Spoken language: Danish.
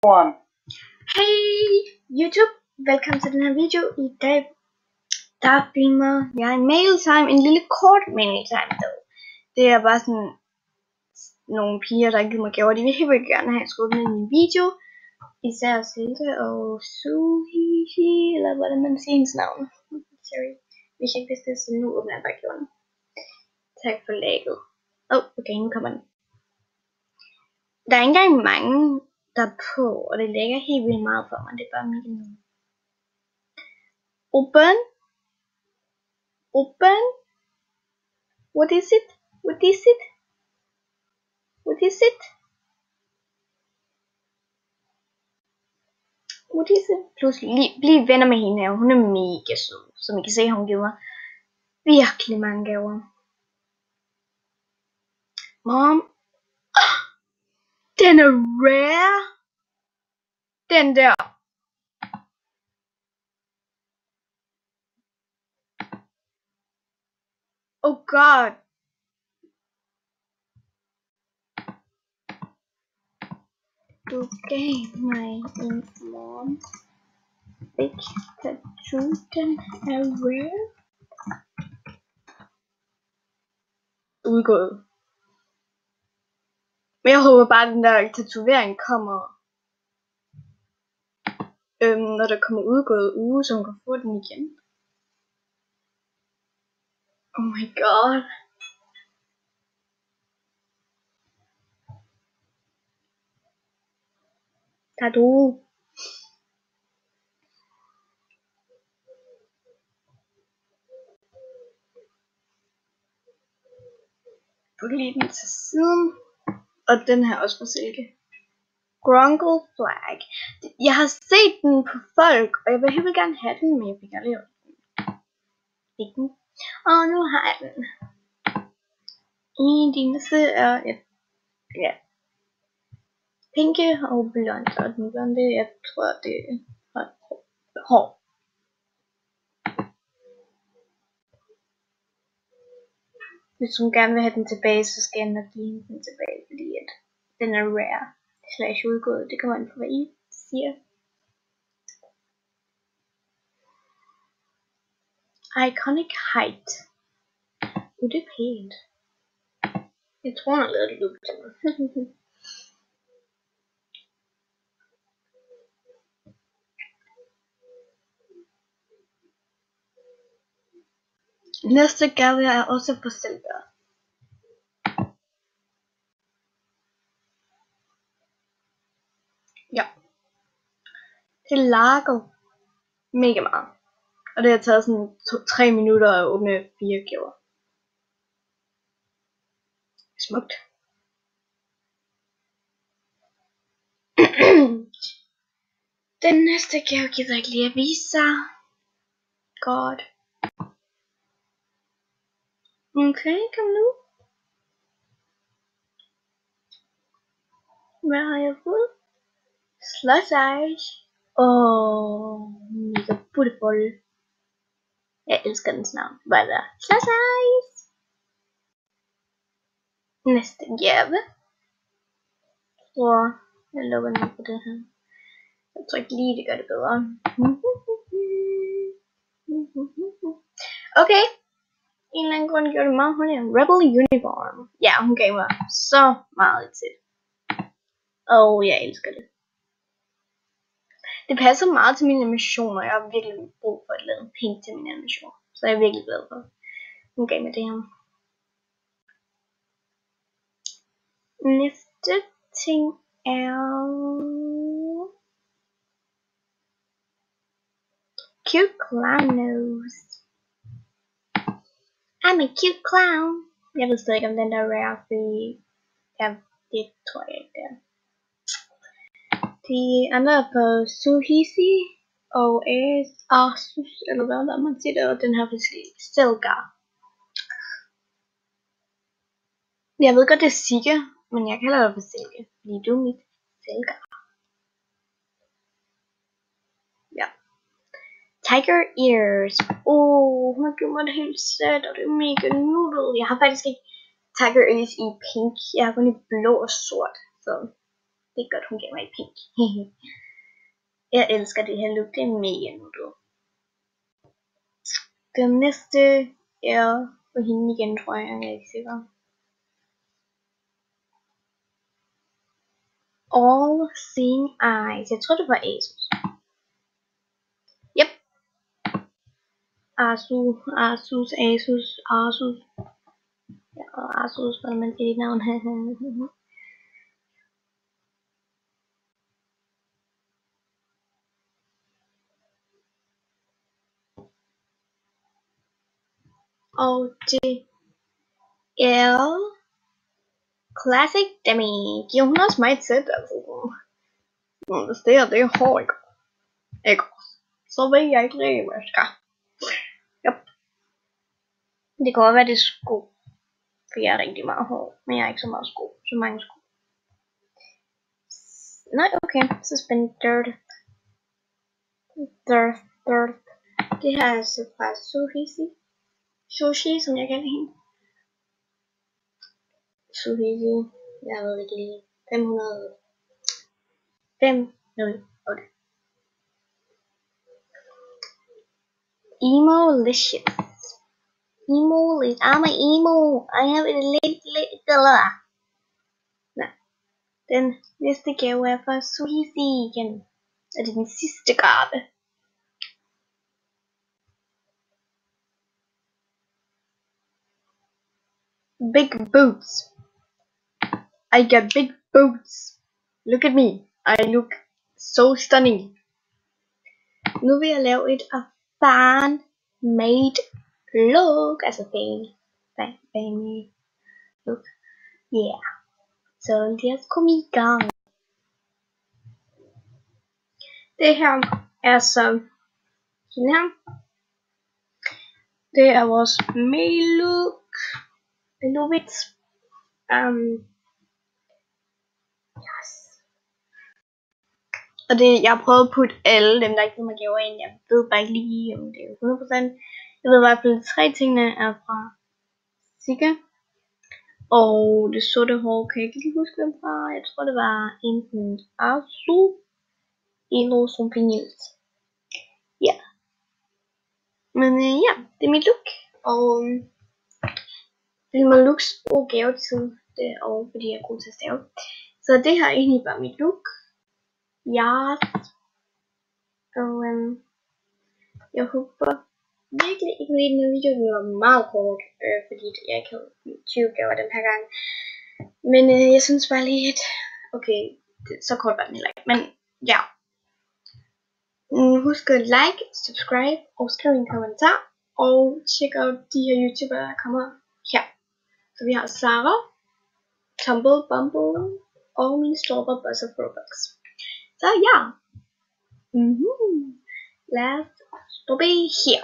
Hey YouTube, velkommen til den her video. I dag der filmer jeg en mailtime, en lille kort mailtime dog. Det er bare sådan nogle piger, der giver mig gaver. De vil helt vildt gerne have skudt med i min video. Især Silke og Suhihi, eller hvordan man siger hendes navn. Sorry, hvis jeg ikke vidste det, så nu åbner jeg bare gaverne. Tak for lagget. Okay, nu kommer den. Der er ikke engang mange der er på, og det lægger helt vildt meget for mig. Det er bare mega noget. Open. What is it? What is it? What is it? What is it? Pludselig bliv venner med hende her. Hun er mega sød. Som I kan se, hun giver mig virkelig mange gaver. Mom. Den er rare. Den der. Oh god. Du gav mig en mom. Big tattoo. Den er rare. Udgået. Men jeg håber bare, at den der tatovering kommer, når der kommer udgået uge, så hun kan få den igen. Oh my god. Der er du. Du kan lige den til siden. Og den her også på silke. Grungle flag. Jeg har set den på folk, og jeg vil helt gerne have den, men jeg fik aldrig ikke den. Og nu har jeg den. I de næste er ja, pinke og blond. Og den blonde, jeg tror det er hår. Hvis hun gerne vil have den tilbage, så skal jeg nok give hende den tilbage, fordi at den er rare / udgået. Det kommer an på, hvad I siger. Iconic height. Det er pænt. Jeg tror, han har lavet et look til mig. Næste gave er også på silke. Ja. Det lager mega meget. Og det har taget sådan 3 minutter at åbne 4 gaver. Smukt. Den næste gave gider jeg ikke lige at vise sig. God. Okay, kom nu. Hvad har jeg fået? Slush Ice. Mega beautiful. Jeg elsker dens navn. Bare der. Slush Ice. Næste gave. Jeg lukker ned på det her. Jeg tror ikke lige det gør det bedre. Okay. En eller anden grund gjorde det meget hurtigt. Rebel Uniform. Ja, hun gav mig så meget til. Jeg elsker det. Det passer meget til mine animationer. Jeg har virkelig brug for et eller andet pink til mine animationer. Så jeg er virkelig glad for. Hun gav mig det her. Næste ting er cute clown nose. I'm a cute clown. Jeg ved stadig ikke om den der er rare, fordi det tror jeg ikke det er. De andre er på Suhihi og Asus, eller hvad man siger det, og den her forskellige Selgar. Jeg ved godt det er Sigge, men jeg kalder det for Silke, fordi du er mit Selgar. Ja. Tiger Ears. Hun har givet mig det helt sæt, og det er mega nuttet. Jeg har faktisk ikke Tiger Ears i pink. Jeg har kun i blå og sort. Så Det er godt, hun gav mig et pink. Jeg elsker det her look, det er mega nuttet. Den næste er på hende igen, tror jeg er ikke sikker. All Seeing Eyes. Jeg tror det var Asus. Yep. Asus. Ja, Asus, hvad man siger dit navn. Og det er Classic Demi. Giver hun også mig et sæt, altså. Hvis det er det hår, ikke? Så ved jeg ikke rigtig, hvad jeg skal. Yep. Det kan også være, det er sko. For jeg er rigtig meget hår, men jeg har ikke så meget sko. Så mange sko. Nej, okay. Suspended. Third. Det her er altså fra Sushi, som jeg kalder hende. Sushi. Jeg ved ikke lige. 508. Emo-licious. I'm a emo. I have a late color. Nej. Den næste gave er fra Sushi igen. Og det er den sidste gave. Big boots. I got big boots. Look at me. I look so stunning. Nu vil jeg lave et fan-made look. Altså fan-made look. Yeah. Så lad os komme i gang. Det her er så den her. Det er vores mail look. I love it. Yes. Og det, jeg har prøvet at putte alle dem, der ikke får mig gaver ind. Jeg ved bare ikke lige, om det er 100%. Jeg ved i hvert fald, at 3 tingene er fra Sika. Og det sorte hår, kan jeg ikke lige huske hvem fra. Jeg tror, det var enten Asu eller Sompinils. Ja. Men ja, det er mit look. Og det er mit looks og gavetid. Det er også fordi jeg er god til at stave. Så det her er egentlig bare mit look. Yes. Og jeg håber virkelig ikke lige den video, den var meget kort, fordi jeg ikke havde 20 gaver den her gang. Men jeg synes bare lige, at okay, så kort var den heller ikke. Men ja. Husk at like, subscribe og skriv en kommentar. Og tjek ud de her YouTubere, der kommer her. Så vi har Sara, Tumble Bumble og min store Buzzer Robux. Så ja. Lad os stoppe her.